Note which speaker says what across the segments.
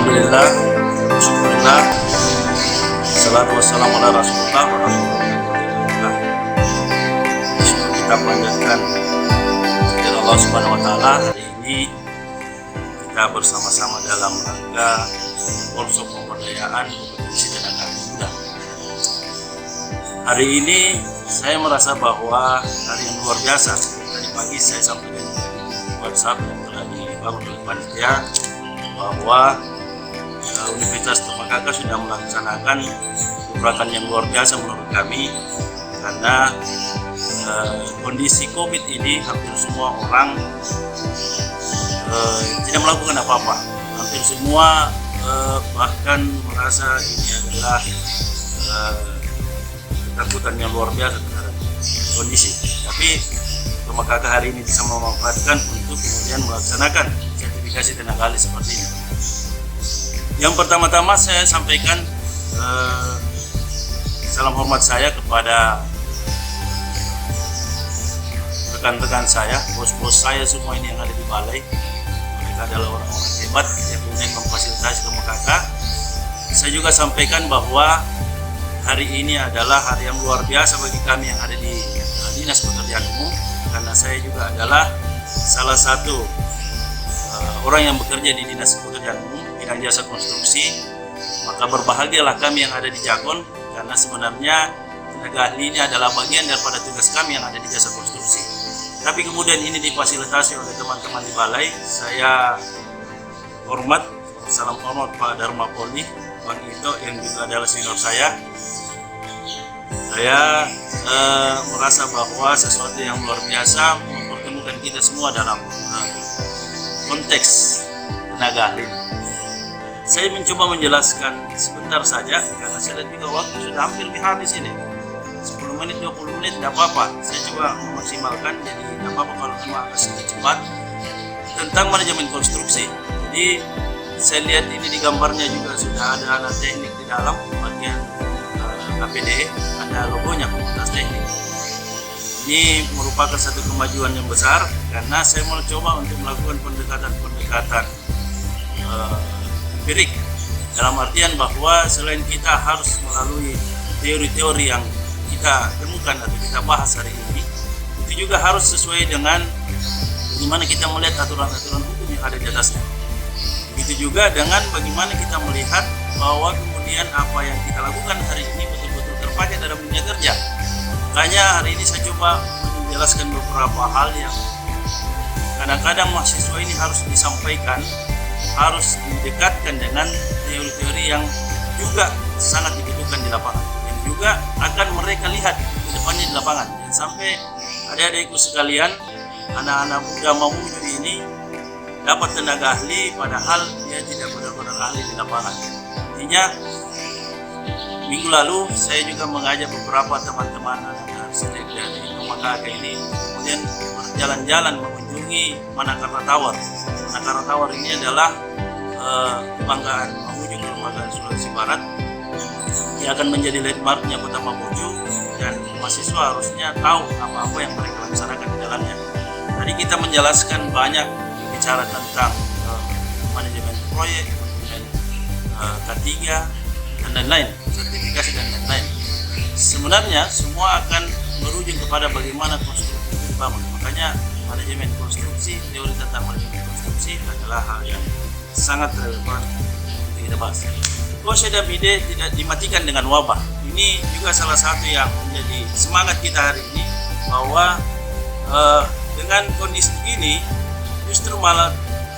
Speaker 1: Alhamdulillah, syukurillah, salatu wassalamu ala rasulullah wa rasulullah. Syukur kita panjatkan kepada Allah subhanahu wa ta'ala. Hari ini kita bersama-sama dalam rangka workshop pemberdayaan kompetensi tenaga muda. Hari ini saya merasa bahwa hari yang luar biasa. Tadi pagi saya sampaikan di WhatsApp yang telah dibangun oleh panitia bahwa Universitas Tomakaka sudah melaksanakan gerakan yang luar biasa menurut kami, karena kondisi COVID ini hampir semua orang tidak melakukan apa-apa. Hampir semua bahkan merasa ini adalah ketakutan yang luar biasa terhadap kondisi. Tapi Tomakaka hari ini bisa memanfaatkan untuk kemudian melaksanakan sertifikasi tenaga ahli seperti ini. Yang pertama-tama saya sampaikan salam hormat saya kepada rekan-rekan saya, bos-bos saya semua ini yang ada di balai. Mereka adalah orang-orang hebat yang kemudian memfasilitasi Tomakaka. Saya juga sampaikan bahwa hari ini adalah hari yang luar biasa bagi kami yang ada di Dinas Pekerjaan Umum, karena saya juga adalah salah satu orang yang bekerja di Dinas Pekerjaan Umum bidang jasa konstruksi. Maka berbahagialah kami yang ada di Jagon, karena sebenarnya tenaga ahli ini adalah bagian daripada tugas kami yang ada di jasa konstruksi. Tapi kemudian ini difasilitasi oleh teman-teman di balai. Saya hormat, salam hormat Pak Dharma Poli, Bang Ito yang juga adalah senior saya. Saya merasa bahwa sesuatu yang luar biasa mempertemukan kita semua dalam konteks tenaga ahli. Saya mencoba menjelaskan sebentar saja, karena saya lihat juga waktu sudah hampir habis ini. 10 menit, 20 menit, tidak apa-apa. Saya coba memaksimalkan, jadi tidak apa-apa kalau cuma agak sedikit cepat. Tentang manajemen konstruksi. Jadi saya lihat ini di gambarnya juga sudah ada alat teknik di dalam bagian KPD, ada logonya Fakultas Teknik. Ini merupakan satu kemajuan yang besar, karena saya mau coba untuk melakukan pendekatan empirik, dalam artian bahwa selain kita harus melalui teori-teori yang kita temukan atau kita bahas hari ini, itu juga harus sesuai dengan bagaimana kita melihat aturan-aturan hukum yang ada di atasnya. Begitu juga dengan bagaimana kita melihat bahwa kemudian apa yang kita lakukan hari ini betul-betul terpakai dalam dunia kerja. Makanya hari ini saya coba menjelaskan beberapa hal yang kadang-kadang mahasiswa ini harus disampaikan, harus didekatkan dengan teori-teori yang juga sangat dibutuhkan di lapangan, yang juga akan mereka lihat ke depannya di lapangan. Dan sampai adik-adikku sekalian, anak-anak muda Mamuju ini dapat tenaga ahli padahal dia tidak benar-benar ahli di lapangan. Artinya minggu lalu saya juga mengajak beberapa teman-teman anak-anak dari Tomakaka ini kemudian berjalan-jalan mengunjungi Manakarta Tower. Manakarta Tower ini adalah kebanggaan Mamuju, kebanggaan Sulawesi Barat. Dia akan menjadi landmarknya kota Mamuju, dan mahasiswa harusnya tahu apa-apa yang mereka laksanakan di dalamnya. Tadi kita menjelaskan banyak bicara tentang manajemen proyek, manajemen K3 dan lain-lain, sertifikasi dan lain-lain. Sebenarnya semua akan merujuk kepada bagaimana konstruksi itu dibangun. Makanya manajemen konstruksi, teori tentang manajemen konstruksi adalah hal yang sangat relevan untuk kita bahas. Kosedabide tidak dimatikan dengan wabah. Ini juga salah satu yang menjadi semangat kita hari ini, bahwa dengan kondisi begini justru malah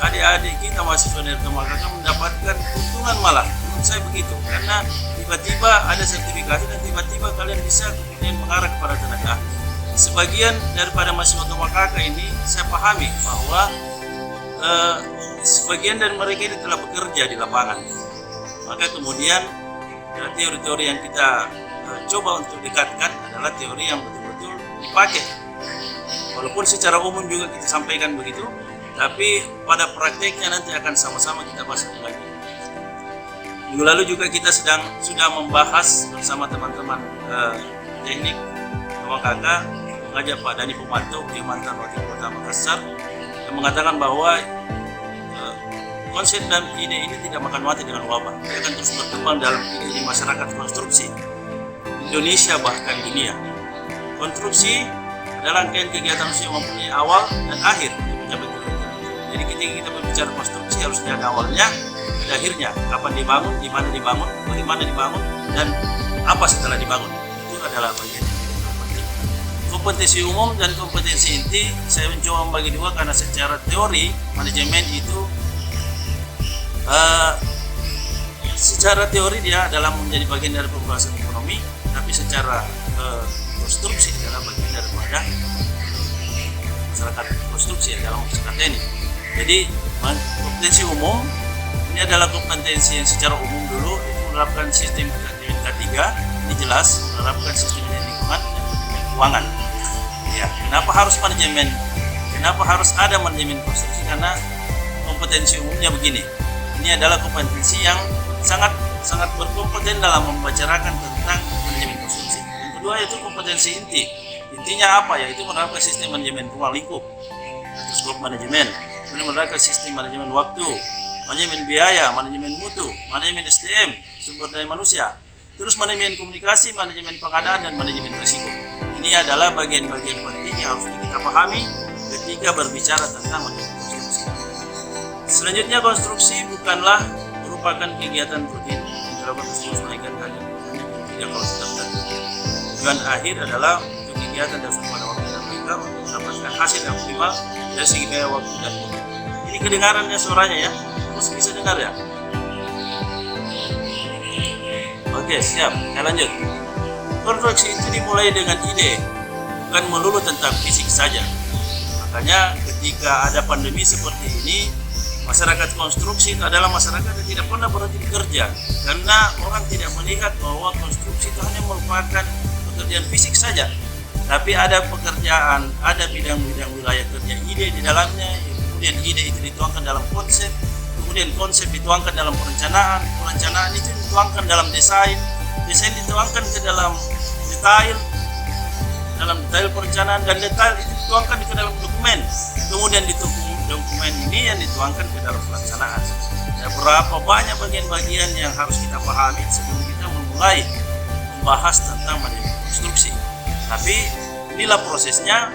Speaker 1: adik-adik kita mahasiswa dari Tomakaka mendapatkan keuntungan malah. Menurut saya begitu, karena tiba-tiba ada sertifikasi dan tiba-tiba kalian bisa kemudian mengarah kepada tenaga. Sebagian daripada mahasiswa Tomakaka ini saya pahami bahwa sebagian dari mereka ini telah bekerja di lapangan. Maka kemudian teori-teori yang kita coba untuk dekatkan adalah teori yang betul-betul dipakai. Walaupun secara umum juga kita sampaikan begitu, tapi pada prakteknya nanti akan sama-sama kita bahas lagi. Minggu lalu juga kita sudah membahas bersama teman-teman teknik Tomakaka, mengajak Pak Dani Pumanto, mantan Wakil Kota Makassar, yang mengatakan bahwa konsep dan ide ini tidak makan mati dengan wabah. Dia akan terus berkembang dalam ide di masyarakat konstruksi Indonesia bahkan dunia. Konstruksi adalah rangkaian kegiatan manusia yang mempunyai awal dan akhir untuk mencapai tujuan. Jadi ketika kita berbicara konstruksi harusnya ada awalnya, ada akhirnya. Kapan dibangun, di mana dibangun, bagaimana dibangun, dan apa setelah dibangun. Itu adalah bagian yang penting. Kompetensi umum dan kompetensi inti saya mencoba membagi dua karena secara teori manajemen itu secara teori dia adalah menjadi bagian dari pembahasan ekonomi, tapi secara konstruksi adalah bagian daripada masyarakat konstruksi dalam masyarakat ini. Jadi kompetensi umum ini adalah kompetensi yang secara umum dulu itu menerapkan sistem manajemen K3, ini jelas menerapkan sistem manajemen lingkungan dan manajemen keuangan. Ya, kenapa harus manajemen? Kenapa harus ada manajemen konstruksi? Karena kompetensi umumnya begini. Ini adalah kompetensi yang sangat berkompeten dalam membicarakan tentang manajemen konstruksi. Yang kedua yaitu kompetensi inti. Intinya apa? Yaitu menerapkan sistem manajemen ruang lingkup, skop manajemen, kemudian menerapkan sistem manajemen waktu, manajemen biaya, manajemen mutu, manajemen SDM, sumber daya manusia, terus manajemen komunikasi, manajemen pengadaan, dan manajemen risiko. Ini adalah bagian-bagian penting yang harus kita pahami ketika berbicara tentang manajemen konstruksi. Selanjutnya, konstruksi bukanlah merupakan kegiatan rutin yang dilakukan terus menaikkan kajian tidak kalau tertentu. Tujuan akhir adalah untuk kegiatan dasar pada waktu dan mereka untuk mendapatkan hasil yang optimal dari segi biaya waktu dan mutu. Ini kedengarannya suaranya ya, terus bisa dengar ya. Oke, siap. Saya lanjut. Konstruksi itu dimulai dengan ide, bukan melulu tentang fisik saja. Makanya ketika ada pandemi seperti ini, masyarakat konstruksi itu adalah masyarakat yang tidak pernah berhenti bekerja, karena orang tidak melihat bahwa konstruksi itu hanya merupakan pekerjaan fisik saja, tapi ada pekerjaan, ada bidang-bidang wilayah kerja ide di dalamnya, kemudian ide itu dituangkan dalam konsep, kemudian konsep dituangkan dalam perencanaan, perencanaan itu dituangkan dalam desain, desain dituangkan ke dalam detail perencanaan, dan detail itu dituangkan ke dalam dokumen, kemudian di dokumen ini yang dituangkan ke dalam pelaksanaan. Ada berapa banyak bagian-bagian yang harus kita pahami sebelum kita memulai membahas tentang manajemen konstruksi. Tapi inilah prosesnya.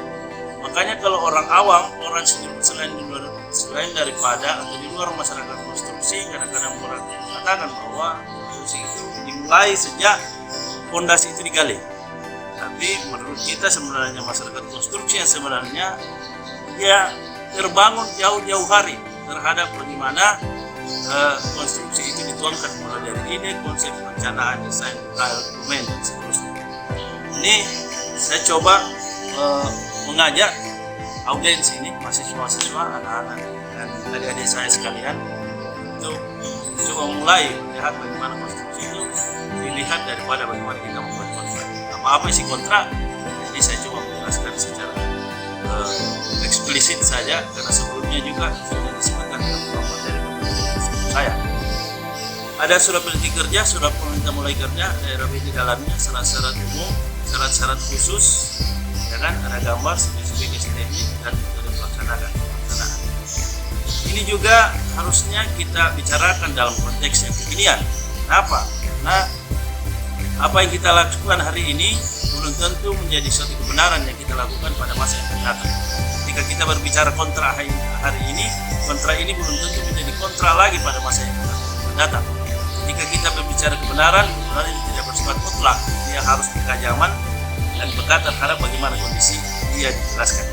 Speaker 1: Makanya kalau orang awam, orang selain daripada atau di luar masyarakat konstruksi, kadang-kadang orang mengatakan bahwa konstruksi itu dimulai sejak fondasi itu digali. Tapi menurut kita sebenarnya masyarakat konstruksi yang sebenarnya dia terbangun jauh-jauh hari terhadap bagaimana konstruksi itu dituangkan mulai dari ide, konsep, perencanaan, desain, detail, dokumen, dan seterusnya. Ini saya coba mengajak audiens ini, mahasiswa-mahasiswa, anak-anak, dan adik-adik saya sekalian untuk coba mulai melihat bagaimana konstruksi itu dilihat daripada bagaimana kita membuat kontrak. Apa isi kontrak? Jadi saya coba menjelaskan secara eksplisit saja, karena sebelumnya juga sudah disebutkan dalam materi saya. Ada surat perintah kerja, surat perintah mulai kerja, daerah di dalamnya, syarat-syarat umum, syarat-syarat khusus, ya kan? Ada gambar, spesifikasi teknik, dan metode pelaksanaan. Ini juga harusnya kita bicarakan dalam konteks yang kekinian. Kenapa? Karena apa yang kita lakukan hari ini belum tentu menjadi suatu kebenaran yang kita lakukan pada masa yang akan datang. Ketika kita berbicara kontra hari ini, kontra ini belum tentu menjadi kontra lagi pada masa yang akan datang. Ketika kita berbicara kebenaran itu tidak bersifat mutlak, dia harus peka zaman dan peka terhadap bagaimana kondisi dia dijelaskan.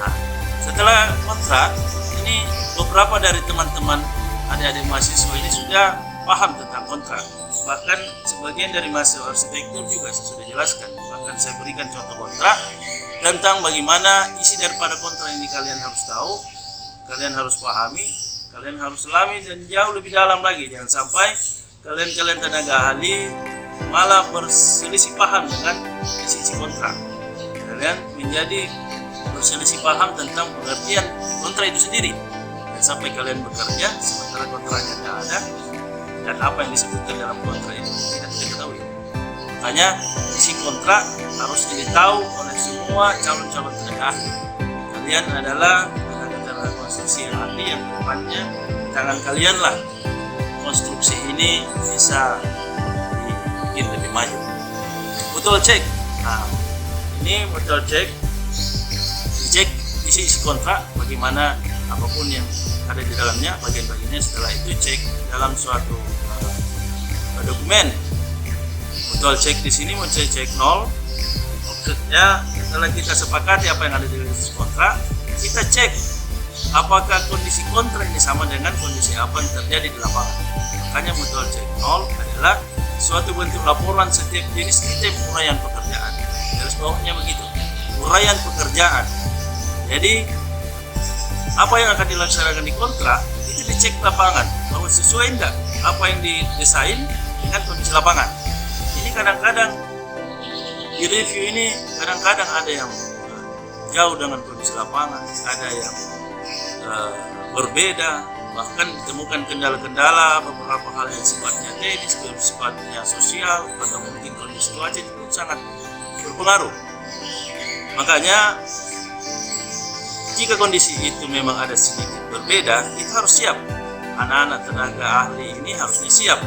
Speaker 1: Nah, setelah kontrak ini, beberapa dari teman-teman adik-adik mahasiswa ini sudah paham tentang kontrak. Bahkan sebagian dari mahasiswa arsitektur juga saya sudah jelaskan. Bahkan saya berikan contoh kontrak tentang bagaimana isi daripada kontrak ini kalian harus tahu, kalian harus pahami, kalian harus selami dan jauh lebih dalam lagi. Jangan sampai kalian tenaga ahli malah berselisih paham dengan isi kontrak. Kalian menjadi berselisih paham tentang pengertian kontrak itu sendiri. Dan sampai kalian bekerja sementara kontraknya tidak ada, dan apa yang disebutkan dalam kontrak itu tidak diketahui. Makanya isi kontrak harus ditahu oleh semua calon-calon tenaga ahli. Kalian adalah tenaga konstruksi yang ahli yang kedepannya tangan kalian lah konstruksi ini bisa dibikin lebih maju. Mutual check. Nah, ini mutual check, dicek isi kontrak, bagaimana apapun yang ada di dalamnya, bagian-bagiannya. Setelah itu cek dalam suatu dokumen. Mutual check di sini mau cek nol. Maksudnya setelah kita sepakati apa yang ada di kontrak, kita cek apakah kondisi kontrak ini sama dengan kondisi apa yang terjadi di lapangan. Makanya mutual check nol adalah suatu bentuk laporan setiap jenis item uraian pekerjaan. Garis bawahnya begitu, uraian pekerjaan. Jadi apa yang akan dilaksanakan di kontrak itu dicek lapangan bahwa sesuai enggak apa yang didesain dengan kondisi lapangan. Ini kadang-kadang di review ini kadang-kadang ada yang jauh dengan kondisi lapangan, ada yang berbeda, bahkan ditemukan kendala-kendala, beberapa hal yang sifatnya teknis, sifatnya sosial, atau mungkin kondisi cuaca itu sangat berpengaruh. Makanya jika kondisi itu memang ada sedikit berbeda, kita harus siap. Anak-anak tenaga ahli ini harusnya siap,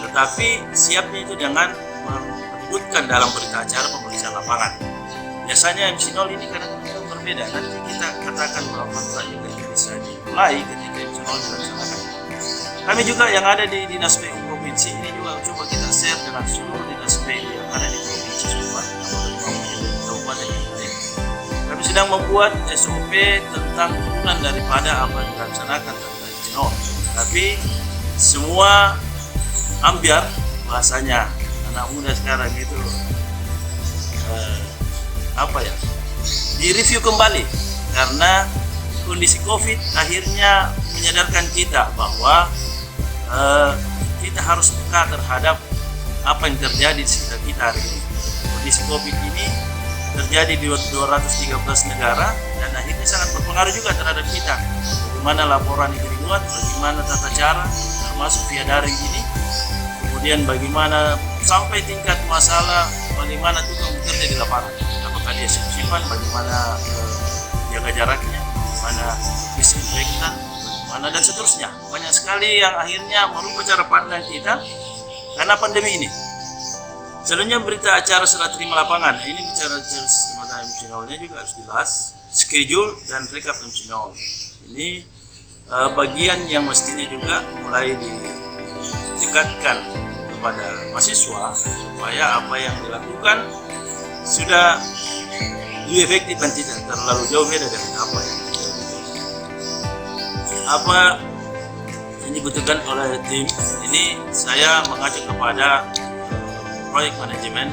Speaker 1: tetapi siapnya itu jangan menyebutkan dalam berita acara pemeriksaan lapangan. Biasanya MC0 ini kadang-kadang berbeda. Nanti kita katakan bahwa kontrak juga bisa dimulai ketika MC0 dilaksanakan. Kami juga yang ada di Dinas PU Provinsi ini juga coba kita share dengan seluruh Dinas PU yang ada di Provinsi Sumbar, kabupaten yang lain. Kami sedang membuat SOP tentang turunan daripada apa yang dilaksanakan tentang MC0. Tapi semua ambiar bahasanya anak muda sekarang itu direview kembali karena kondisi COVID akhirnya menyadarkan kita bahwa kita harus peka terhadap apa yang terjadi di sekitar kita hari ini. Kondisi COVID ini terjadi di 213 negara dan akhirnya sangat berpengaruh juga terhadap kita. Bagaimana laporan itu dibuat, bagaimana tata cara termasuk via daring ini, kemudian bagaimana sampai tingkat masalah bagaimana tukang bekerja di lapangan, apakah dia sip-sipan, bagaimana jaga jaraknya, bagaimana disinfektan, bagaimana dan seterusnya. Banyak sekali yang akhirnya merubah cara pandang kita karena pandemi ini. Selanjutnya berita acara serah terima lapangan. Ini bicara sistem MC0-nya juga harus jelas, schedule dan recap MC0. Ini bagian yang mestinya juga mulai didekatkan kepada mahasiswa supaya apa yang dilakukan sudah lebih efektif dan tidak terlalu jauh beda dengan apa yang dibutuhkan oleh tim. Ini saya mengacu kepada proyek manajemen,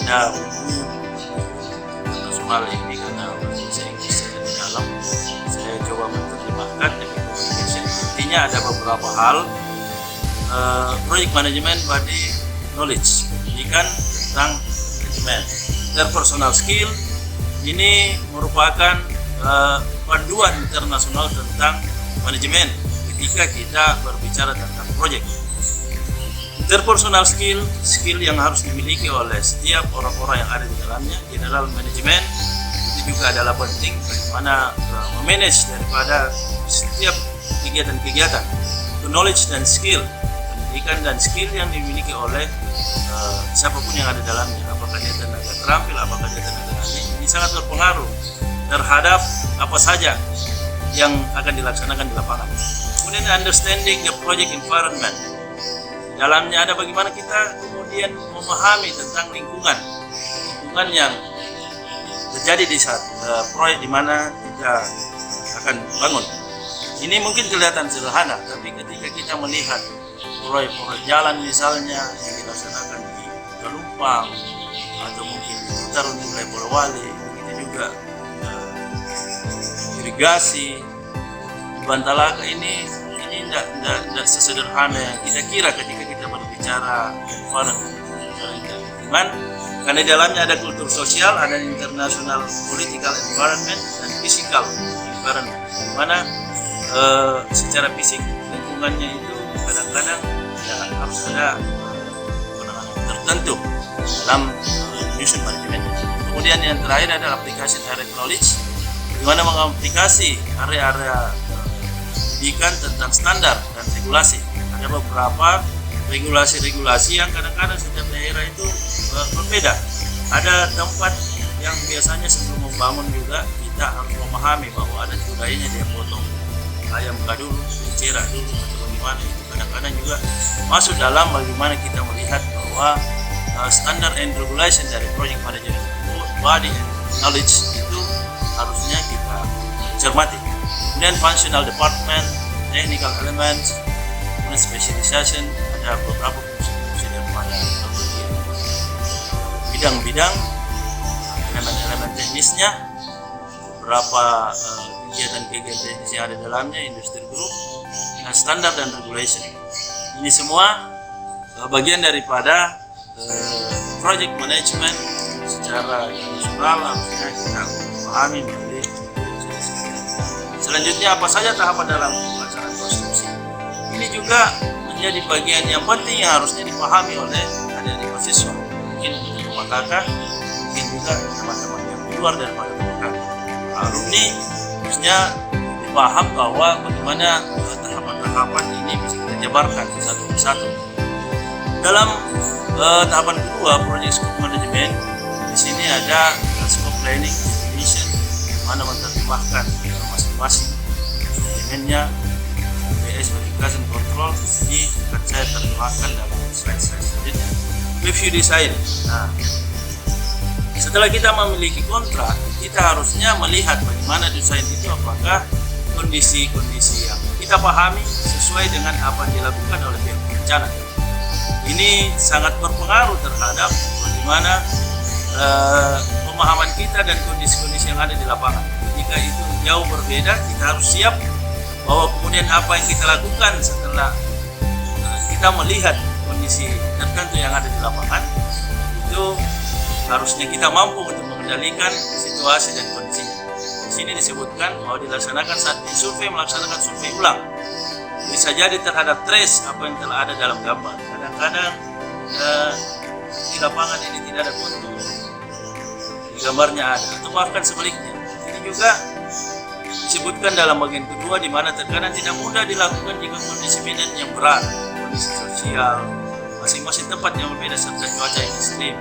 Speaker 1: ada buku nasional ini karena bahasa Inggris saya di dalam, saya coba menerjemahkan dengan communication. Intinya ada beberapa hal proyek manajemen body knowledge, pendidikan tentang manajemen. Interpersonal skill ini merupakan panduan internasional tentang manajemen ketika kita berbicara tentang proyek. Interpersonal skill yang harus dimiliki oleh setiap orang-orang yang ada di dalamnya. General management itu juga adalah penting, bagaimana memanage daripada setiap kegiatan-kegiatan. Knowledge dan skill, pendidikan dan skill yang dimiliki oleh siapapun yang ada di dalamnya, apakah dia tenaga terampil, apakah dia tenaga ahli, ini sangat berpengaruh terhadap apa saja yang akan dilaksanakan di lapangan. Kemudian understanding the project environment. Dalamnya ada bagaimana kita kemudian memahami tentang lingkungan yang terjadi di saat proyek di mana kita akan bangun. Ini mungkin kelihatan sederhana, tapi ketika kita melihat proyek-proyek jalan misalnya yang dilaksanakan di Galumpang atau mungkin di Taruni Wilayah Polowali, begitu juga irigasi di Bantalaka ini tidak sesederhana yang kita kira ketika kita berbicara environment. Karena di dalamnya ada kultur sosial, ada international political environment dan physical environment, di mana secara fisik lingkungannya itu kadang-kadang ya, harus ada penanganan tertentu dalam mission management. Kemudian yang terakhir adalah aplikasi direct knowledge, di mana mengaplikasi area-area pendidikan tentang standar dan regulasi. Ada beberapa regulasi-regulasi yang kadang-kadang setiap daerah itu berbeda. Ada tempat yang biasanya sebelum membangun juga kita harus memahami bahwa ada budayanya dia potong ayam dulu, dicera dulu atau bagaimana. Itu kadang-kadang juga masuk dalam bagaimana kita melihat bahwa standard and regulation dari project management body and knowledge itu harusnya kita cermati. Kemudian functional department, technical elements, kemudian specialization, ada beberapa fungsi-fungsi daripada bidang-bidang, elemen-elemen teknisnya, beberapa kegiatan-kegiatan teknis yang ada dalamnya, industri group, dan standar dan regulation. Ini semua bagian daripada project management secara nasional harusnya kita pahami melalui jenis. Selanjutnya apa saja tahapan dalam pelaksanaan konstruksi? Ini juga menjadi bagian yang penting yang harusnya dipahami oleh adik-adik mahasiswa, mungkin Makaka, mungkin juga teman-teman yang keluar daripada Makaka. Alumni harusnya dipaham bahwa bagaimana tahapan-tahapan ini bisa kita jabarkan satu persatu. Dalam tahapan kedua, project scope management, di sini ada scope planning, definition, mana menerjemahkan masing-masing elemennya, BS verification control, ini akan saya terjemahkan dalam slide-slide selanjutnya. Review design. Nah, setelah kita memiliki kontrak, kita harusnya melihat bagaimana desain itu, apakah kondisi-kondisi yang kita pahami sesuai dengan apa yang dilakukan oleh pihak perencana. Ini sangat berpengaruh terhadap bagaimana pemahaman kita dan kondisi-kondisi yang ada di lapangan. Ketika itu jauh berbeda, kita harus siap bahwa kemudian apa yang kita lakukan setelah kita melihat kondisi tertentu yang ada di lapangan, itu harusnya kita mampu untuk mengendalikan situasi dan kondisinya. Di sini disebutkan bahwa dilaksanakan saat disurvei, melaksanakan survei ulang. Bisa jadi terhadap trace apa yang telah ada dalam gambar. Kadang-kadang di lapangan ini tidak ada kontur, di gambarnya ada, atau bahkan sebaliknya. Ini juga disebutkan dalam bagian kedua, di mana terkadang tidak mudah dilakukan jika kondisi medan yang berat, kondisi sosial, masing-masing tempat yang berbeda serta cuaca yang ekstrim.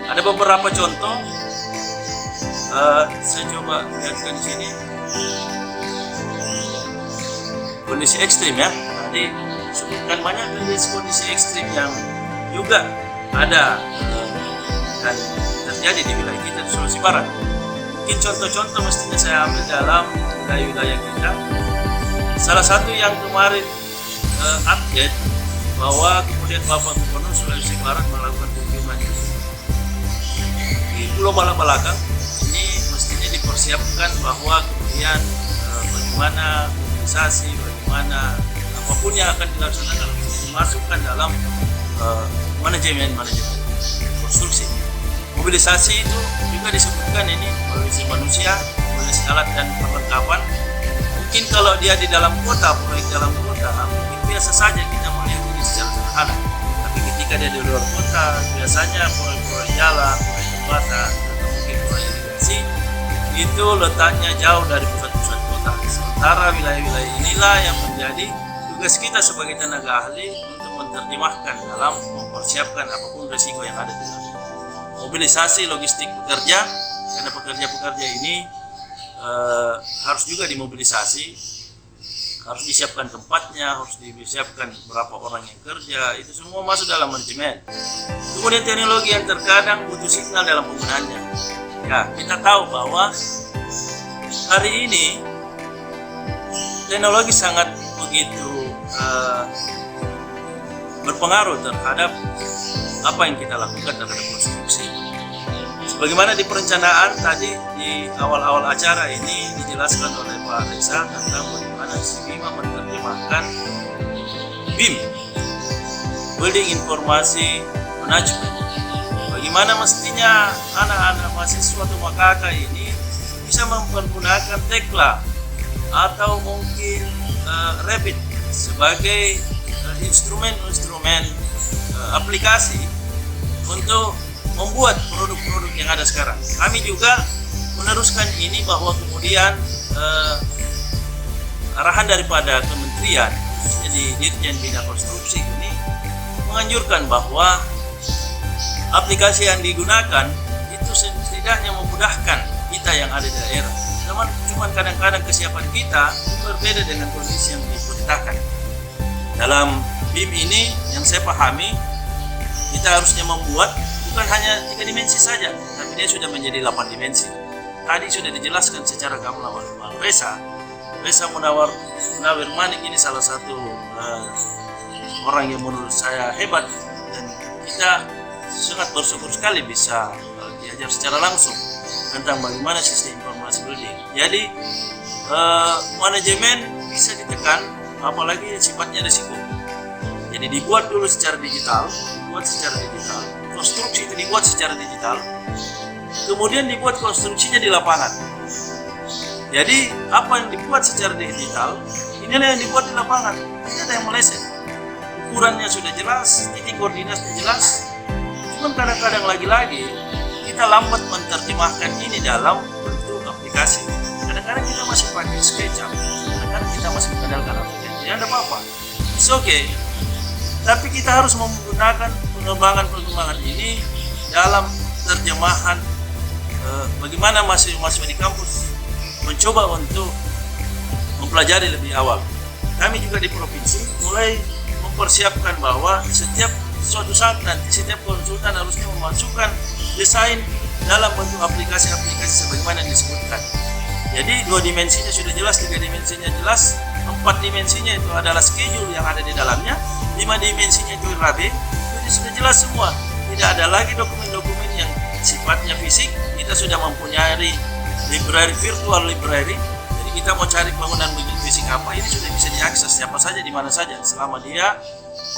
Speaker 1: Ada beberapa contoh, saya coba lihatkan di sini. Kondisi ekstrim ya, tadi sebutkan banyak kondisi ekstrim yang juga ada dan terjadi di wilayah kita di Sulawesi Barat. Mungkin contoh-contoh mestinya saya ambil dalam wilayah-wilayah kita. Salah satu yang kemarin update bahwa kemudian Bapak Gubernur Sulawesi Barat melakukan kunjungan di Pulau Balabalakang. Ini mestinya dipersiapkan bahwa kemudian bagaimana mobilisasi, bagaimana apapun yang akan dilaksanakan dimasukkan dalam manajemen konstruksi. Mobilisasi itu juga disebutkan ini mobilisasi manusia, mobilisasi alat dan perlengkapan. Mungkin kalau dia di dalam kota, proyek dalam kota, mungkin biasa saja kita melihat ini secara sederhana. Tapi ketika dia di luar kota, biasanya proyek-proyek jalan, proyek jembatan, atau mungkin proyek irigasi itu letaknya jauh dari pusat-pusat kota. Sementara wilayah-wilayah inilah yang menjadi tugas kita sebagai tenaga ahli untuk menerjemahkan dalam mempersiapkan apapun resiko yang ada di dalam mobilisasi logistik pekerja, karena pekerja-pekerja ini harus juga dimobilisasi, harus disiapkan tempatnya, harus disiapkan berapa orang yang kerja, itu semua masuk dalam manajemen. Kemudian teknologi yang terkadang butuh signal dalam penggunaannya. Ya, kita tahu bahwa hari ini teknologi sangat begitu berpengaruh terhadap apa yang kita lakukan terhadap konstruksi. Sebagaimana di perencanaan tadi di awal-awal acara ini dijelaskan oleh Pak Reza tentang bagaimana si BIMA menerjemahkan BIM, Building Informasi Management. Bagaimana mestinya anak-anak mahasiswa atau Makaka ini bisa mempergunakan Tekla atau mungkin Revit sebagai instrumen-instrumen aplikasi untuk membuat produk-produk yang ada sekarang. Kami juga meneruskan ini bahwa kemudian arahan daripada kementerian, khususnya di Dirjen Bina Konstruksi ini, menganjurkan bahwa aplikasi yang digunakan itu setidaknya memudahkan kita yang ada di daerah. Namun cuma kadang-kadang kesiapan kita berbeda dengan kondisi yang diperintahkan. Dalam BIM ini yang saya pahami, kita harusnya membuat bukan hanya 3 dimensi saja, tapi dia sudah menjadi 8 dimensi. Tadi sudah dijelaskan secara gamblang oleh Bang Reza Munawir Manik. Ini salah satu orang yang menurut saya hebat, dan kita sangat bersyukur sekali bisa diajar secara langsung tentang bagaimana sistem informasi building. Jadi manajemen bisa ditekan, apalagi sifatnya risiko. Jadi dibuat dulu secara digital, konstruksi itu dibuat secara digital, kemudian dibuat konstruksinya di lapangan. Jadi apa yang dibuat secara digital, inilah yang dibuat di lapangan. Tidak ada yang meleset. Ukurannya sudah jelas, titik koordinatnya jelas. Cuman kadang-kadang lagi-lagi kita lambat menerjemahkan ini dalam bentuk aplikasi. Kadang-kadang kita masih pakai SketchUp, kadang-kadang kita masih mengandalkan aplikasi. Ya, ada apa-apa, it's okay. Tapi kita harus menggunakan pengembangan ini dalam terjemahan bagaimana mahasiswa di kampus mencoba untuk mempelajari lebih awal. Kami juga di provinsi mulai mempersiapkan bahwa setiap suatu saat nanti setiap konsultan harusnya memasukkan desain dalam bentuk aplikasi-aplikasi sebagaimana yang disebutkan. Jadi 2 dimensinya sudah jelas, 3 dimensinya jelas, 4 dimensinya itu adalah schedule yang ada di dalamnya, 5 dimensinya itu RAB, jadi sudah jelas semua. Tidak ada lagi dokumen-dokumen yang sifatnya fisik. Kita sudah mempunyai library, virtual library. Jadi kita mau cari bangunan fisik apa, ini sudah bisa diakses siapa saja di mana saja selama dia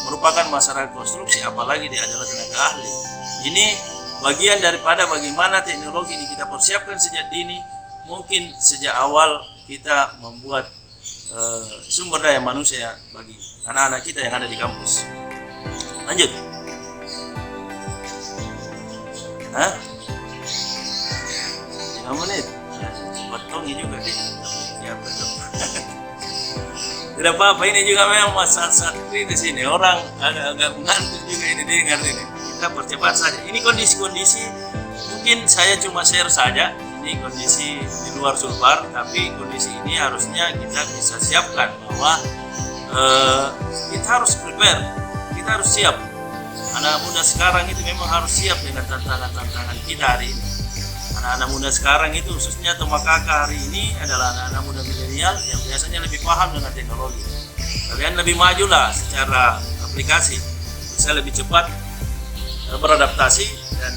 Speaker 1: merupakan masyarakat konstruksi, apalagi dia adalah tenaga ahli. Ini bagian daripada bagaimana teknologi ini kita persiapkan sejak dini. Mungkin sejak awal kita membuat sumber daya manusia bagi anak-anak kita yang ada di kampus. Lanjut. 5 menit. Potong juga deh. Ya, betul. Tidak apa-apa, ini juga memang saat-saat kritis ini. Orang agak mengantuk juga ini dengar ini. Kita percepat saja. Ini kondisi-kondisi mungkin saya cuma share saja. Ini kondisi di luar Sulbar, tapi kondisi ini harusnya kita bisa siapkan bahwa kita harus prepare, kita harus siap. Anak muda sekarang itu memang harus siap dengan tantangan-tantangan kita hari ini. Anak-anak muda sekarang itu khususnya Tomakaka hari ini adalah anak-anak muda milenial yang biasanya lebih paham dengan teknologi. Kalian lebih maju lah secara aplikasi, bisa lebih cepat beradaptasi, dan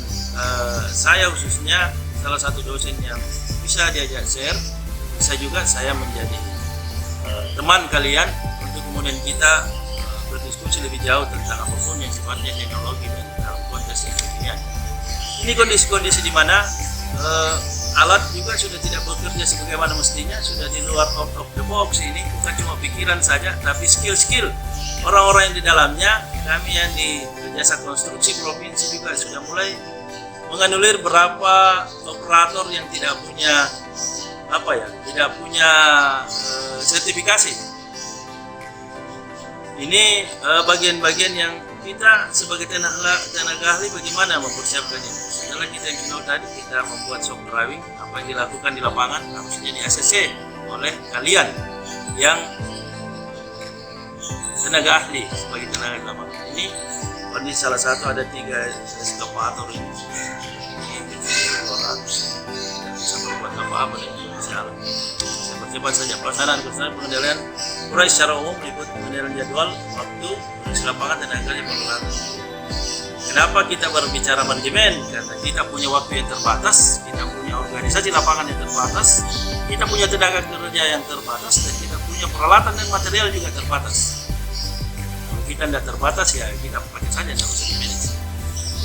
Speaker 1: saya khususnya salah satu dosen yang bisa diajak share, bisa juga saya menjadi teman kalian untuk kemudian kita berdiskusi lebih jauh tentang apapun yang sifatnya teknologi dan dalam konteks kekinian. Ini kondisi-kondisi di mana alat juga sudah tidak bekerja sebagaimana mestinya, sudah di luar out of the box. Ini bukan cuma pikiran saja, tapi skill-skill orang-orang yang di dalamnya. Kami yang di Jasa Konstruksi Provinsi juga sudah mulai menganulir beberapa operator yang tidak punya sertifikasi. Ini bagian-bagian yang kita sebagai tenaga ahli bagaimana mempersiapkan ini. Setelah kita tahu tadi, kita membuat shock drawing apa yang dilakukan di lapangan harusnya di ACC oleh kalian yang tenaga ahli sebagai tenaga lapangan. Ini salah satu ada 3 eskavator ini 200 tidak bisa berbuat apa-apa dengan kondisi alam. Saya percepat saja pelaksanaan pengendalian proyek secara umum meliputi pengendalian jadwal, waktu, kondisi lapangan, dan anggaran pengelolaan. Kenapa kita berbicara manajemen? Karena kita punya waktu yang terbatas, kita punya organisasi lapangan yang terbatas, kita punya tenaga kerja yang terbatas, dan kita punya peralatan dan material juga terbatas. Kalau kita tidak terbatas, ya kita pakai saja, tidak usah di-manage.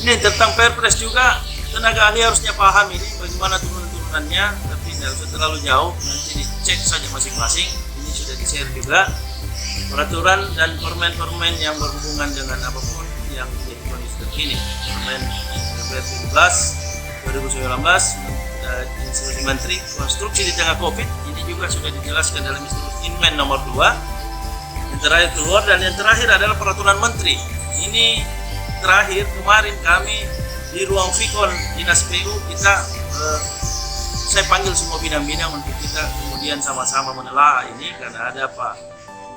Speaker 1: Ini tentang Perpres juga, tenaga ahli harusnya paham ini bagaimana turun-turunannya, tapi tidak usah terlalu jauh, nanti dicek saja masing-masing. Ini sudah di-share juga peraturan dan permen-permen yang berhubungan dengan apapun yang menjadi kondisi terkini. Permen 17 2019 instruksi Menteri konstruksi di tengah COVID ini juga sudah dijelaskan dalam instruksi Inmen nomor 2 yang terakhir keluar, dan yang terakhir adalah peraturan Menteri. Ini terakhir kemarin kami di ruang Vikon Dinas PU kita saya panggil semua bidang-bidang untuk kita kemudian sama-sama menelaah ini, karena ada Pak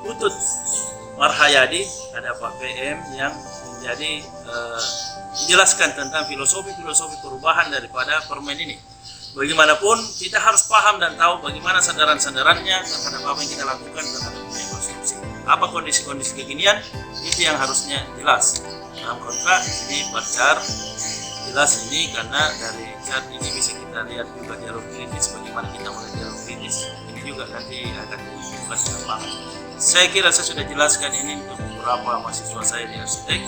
Speaker 1: Utut Marhayadi, ada Pak PM yang menjadi menjelaskan tentang filosofi perubahan daripada permen ini. Bagaimanapun kita harus paham dan tahu bagaimana sandaran-sandarannya terhadap apa yang kita lakukan terhadap konstruksi. Apa kondisi-kondisi kekinian itu yang harusnya jelas dalam kontrak ini. Pacar jelas ini karena dari saat ini bisa kita lihat juga jalur kritis, bagaimana kita mulai jalur kritis ini juga nanti akan dibuka di lapangan. Saya kira saya sudah jelaskan ini untuk beberapa mahasiswa saya di arsitek.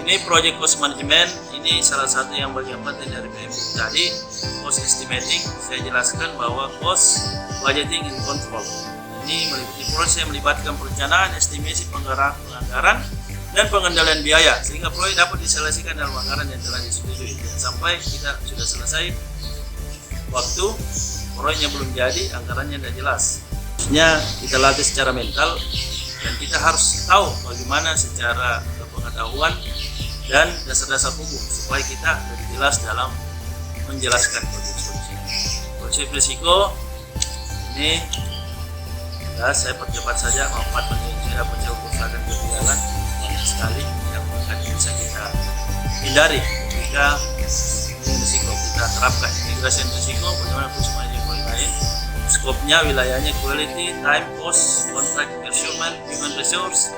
Speaker 1: Ini proyek cost management, ini salah satu yang bagian penting dari PMB tadi. Cost estimating, saya jelaskan bahwa cost budgeting and control ini meliputi proses yang melibatkan perencanaan, estimasi, penganggaran, dan pengendalian biaya, sehingga proyek dapat diselesaikan dalam anggaran yang telah disetujui. Sampai kita sudah selesai, waktu proyeknya belum jadi, anggarannya tidak jelas. Maksudnya kita latih secara mental, dan kita harus tahu bagaimana secara pengetahuan dan dasar-dasar hukum supaya kita lebih jelas dalam menjelaskan konsep risiko. Ini ya, saya percepat saja, 4 menit saya dapat jauh kerusakan ketinggalan banyak sekali yang akan bisa kita hindari ketika risiko kita terapkan. Integrasi risiko bagaimana perusahaan yang lain, skopnya, wilayahnya, quality, time, cost, contract, procurement, human resource.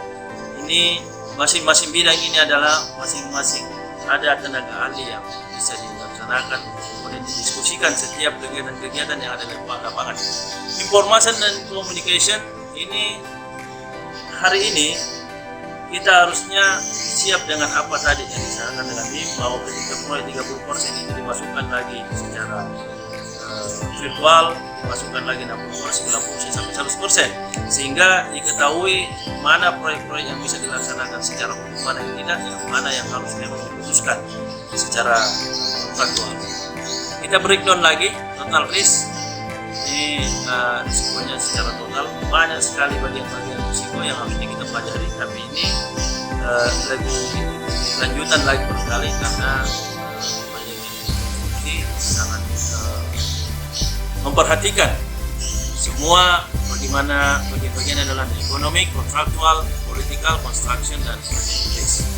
Speaker 1: Ini masing-masing bidang ini adalah masing-masing ada tenaga ahli yang bisa dilaksanakan, kemudian didiskusikan setiap kegiatan-kegiatan yang ada di lapangan. Information dan communication ini hari ini kita harusnya siap dengan apa tadi yang disarankan dengan BIM, bahwa ketika proyek 30% itu dimasukkan lagi secara virtual, dimasukkan lagi 60%, 90% sampai 100%, sehingga diketahui mana proyek-proyek yang bisa dilaksanakan secara umum, mana yang tidak, yang mana yang harus memang diputuskan secara kontraktual. Kita breakdown lagi total risk ini risikonya secara total banyak sekali bagian-bagian risiko yang harusnya kita pelajari, tapi ini lebih lanjutan lagi berkali karena proyek ini sangat memperhatikan semua bagaimana bagian-bagian adalah ekonomi, kontraktual, political, construction, dan risk.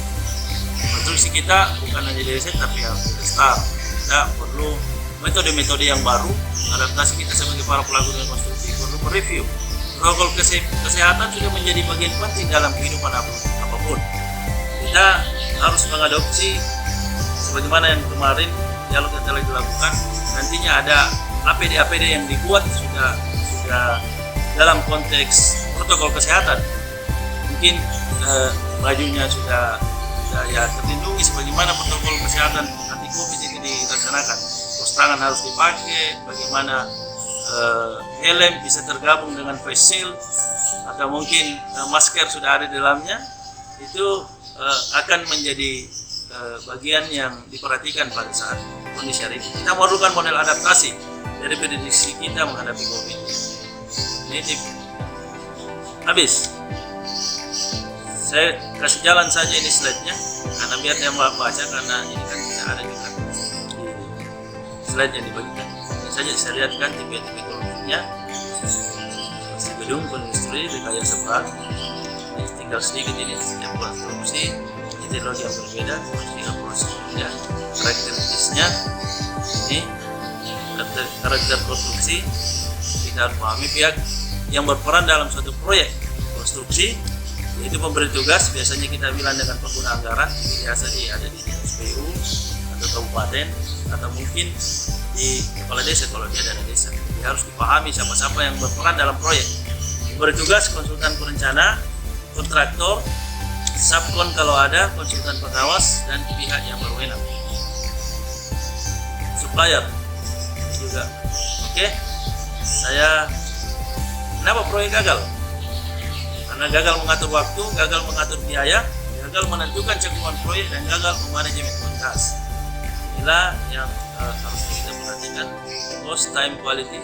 Speaker 1: Konstruksi kita bukan hanya dari riset tapi harus restart. Kita perlu metode-metode yang baru, adaptasi kita sebagai para pelaku dengan konstruksi perlu mereview. Protokol kesehatan sudah menjadi bagian penting dalam kehidupan apapun. Kita harus mengadopsi sebagaimana yang kemarin dialog yang telah dilakukan. Nantinya ada APD yang dibuat sudah dalam konteks protokol kesehatan. Mungkin bajunya sudah ya terlindungi sebagaimana protokol kesehatan anti COVID itu dilaksanakan. Terus tangan harus dipakai, bagaimana helm bisa tergabung dengan face shield, atau mungkin masker sudah ada di dalamnya. Itu akan menjadi bagian yang diperhatikan pada saat kondisi hari ini. Kita memerlukan model adaptasi dari prediksi kita menghadapi COVID. Ini habis. Saya kasih jalan saja ini slide-nya, karena biar dia baca, karena ini kan tidak ada juga di slide yang dibagikan. Ini saja saya lihatkan tipe-tipe konstruksinya. Masih gedung konstruksi rekayasa berat. Ini tinggal sedikit ini setiap konstruksi, teknologi yang berbeda, proses berbeda, karakteristiknya. Ini karakter konstruksi. Kita harus pahami pihak yang berperan dalam suatu proyek konstruksi, yaitu pemberi tugas. Biasanya kita bilang dengan pengguna anggaran, biasa ada di SPU atau kabupaten, atau mungkin di kepala desa kalau dia ada desa. Jadi harus dipahami siapa-siapa yang berperan dalam proyek. Pemberi tugas konsultan perencana, kontraktor, subkon kalau ada, konsultan pengawas, dan pihak yang berwenang. Supplier juga. Oke, saya kenapa proyek gagal? Karena gagal mengatur waktu, gagal mengatur biaya, gagal menentukan cakupan proyek, dan gagal memanajemen kualitas. Inilah yang harus kita perhatikan. jelaskan cost time quality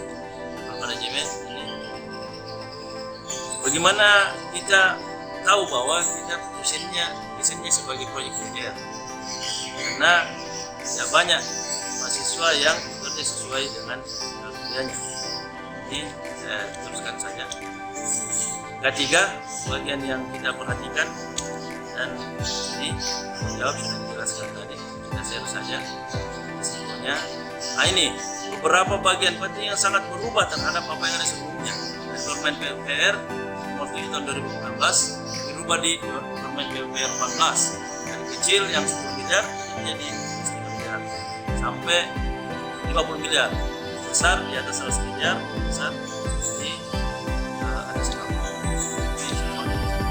Speaker 1: management ini. Bagaimana kita tahu bahwa kita desainnya sebagai project manager, karena tidak banyak mahasiswa yang bekerja sesuai dengan kuliahnya. Ini saya teruskan saja. Ketiga, bagian yang kita perhatikan, dan ini menjawab sudah dijelaskan tadi, kita share saja kesimpulannya. Nah, ini beberapa bagian penting yang sangat berubah terhadap apa yang ada sebelumnya. Permen PUPR nomor 7 tahun 2016 dirubah di Permen PUPR 14, dari kecil yang 10 miliar menjadi 10 miliar sampai 50 miliar, besar di atas 100 miliar, besar di atas 60. Ini semua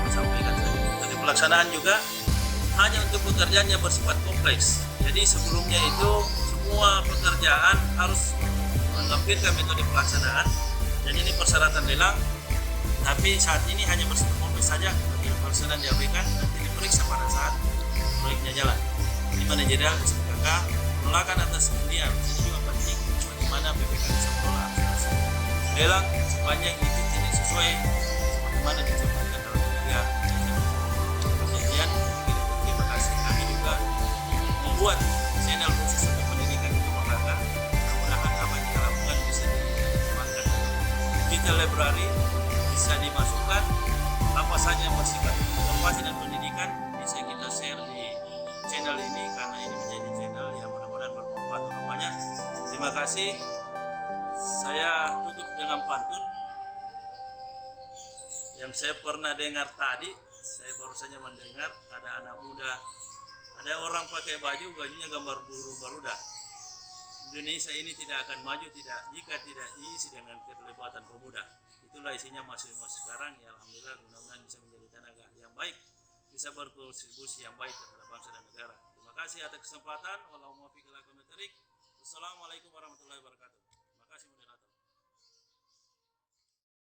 Speaker 1: sampaikan saja. Dari pelaksanaan juga hanya untuk pekerjaan yang bersifat kompleks. Jadi sebelumnya itu semua pekerjaan harus melampirkan metode pelaksanaan, dan ini persyaratan lelang. Tapi saat ini hanya bersifat kompleks saja. Bagi pelaksanaan diabaikan, nanti diperiksa pada saat proyeknya jalan. Di manajerial SPKK, penolakan atas hunian ini juga penting. Bagaimana BPK bisa menolak asuransi lelang sepanjang itu tidak sesuai sebagaimana disampaikan dalam ketiga perjanjian. Terima kasih. Kami juga membuat channel khusus untuk pendidikan di PKK. Mudah-mudahan apa yang kita lakukan bisa dikembangkan. Digital library bisa dimasukkan, apa saja yang bersifat informasi dan pendidikan bisa kita share di channel ini, karena ini menjadi channel yang mudah-mudahan bermanfaat utamanya. Terima kasih. Saya tutup dengan pantun yang saya pernah dengar tadi. Saya baru saja mendengar ada anak muda, ada orang pakai bajunya gambar burung garuda. Indonesia ini tidak akan maju jika tidak diisi dengan keterlibatan pemuda. Itulah isinya mahasiswa sekarang. Ya alhamdulillah, mudah-mudahan bisa menjadi tenaga yang baik, bisa berkontribusi yang baik terhadap bangsa dan negara. Terima kasih atas kesempatan. Wassalamualaikum warahmatullahi wabarakatuh. Terima kasih moderator.